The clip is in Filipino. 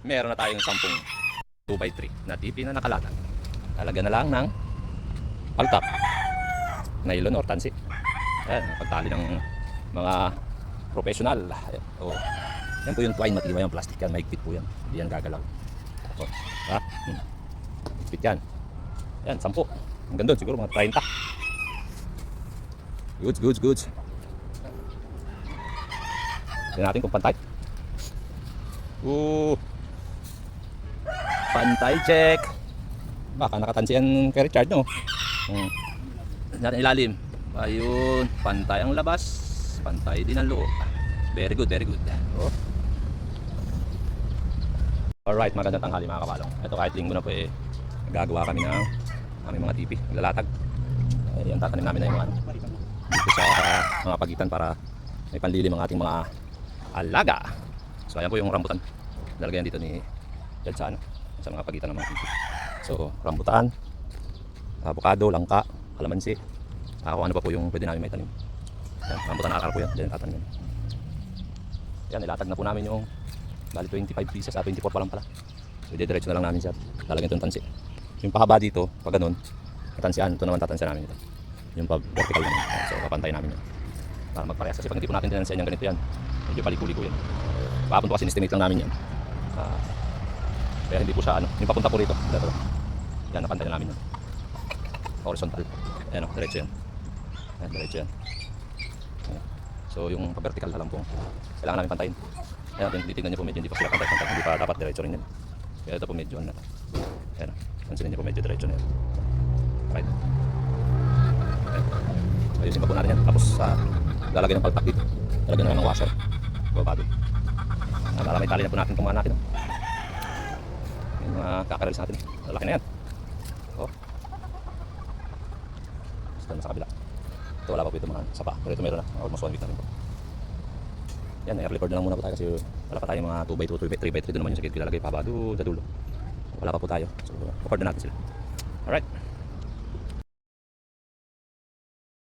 meron na tayong 10 2x3 na tipi na nakalatag. Talaga na lang ng paltap, nylon or tansi. Ayan, pagtali ng mga professional. Ayan, oh. Yan po yung twine, matibay yung plastic yan, mahigpit po yan, hindi yan gagalaw. Oh, ha? Higpit yan. Ayan, 10. Hanggang doon, siguro mga 30. Goods. Tignan natin kung pantay. Pantay check. Baka nakatansi yan kay Richard, no? Natin ilalim. Ayun, pantay ang labas, pantay din ang loob. Very good. Oh. Alright, magandang tanghali mga kabalong. Ito kahit linggo na po gagawa kami ng aming mga tipi, naglalatag. Yan, tatanim namin na yung mga dito sa mga pagitan para may panlilim ang ating mga alaga. So ayan po yung rambutan. Lalagyan dito ni Jad sa mga pagitan ng mga tipi. So rambutan, avocado, langka, kalamansi. Kung ano pa po yung pwede namin may tanim. Yan, rambutan akar po yan. Diyan tatanim. Yan, nilatag na po namin yung bali 25 pieces, 24 pa lang pala. So diretso na lang namin siya. Lalagyan itong tansi. Yung pahaba dito, pag ganun, tatansian. Ito naman tatansian namin ito. Yung pa vertical naman. So kapantay namin yan. Para magparehas. Kasi pag hindi po natin tinansian yung ganito yan, medyo paliko-liko yan. Papunto kasi estimate lang namin yan. Kaya hindi po siya yung papunta po rito. Yan, napantay na namin yan. Horizontal. Ayan o, diretso yan. Ayan, diretso yan. Ayan. So yung pa-vertical na lang po, kailangan namin pantayin. Ayan, titignan nyo po medyo hindi pa sila pantay. Hindi pa dapat diretso rin yan. Kaya ito po medyo ano. Ayan o, pansinin nyo po medyo diretso na yan. Right. Ayan. Ayusin pa po natin yan. Tapos lalagay ng palpak dito. Lalagyan na lang ng washer. Babago. Para may tali na po natin itong mga natin. Yung mga kakaralis natin. Lalaki na yan. Oh. Basta na sa kabila. Ito wala pa po ito mga sapa. Pero ito meron na. Almost 1 week na rin po. Yan, air record na lang muna po tayo kasi wala pa tayong mga 2x2, 3x3 doon naman yung sakit. Kilalagay pa ba doon sa dulo. Wala pa po tayo. So, record na natin sila. Alright.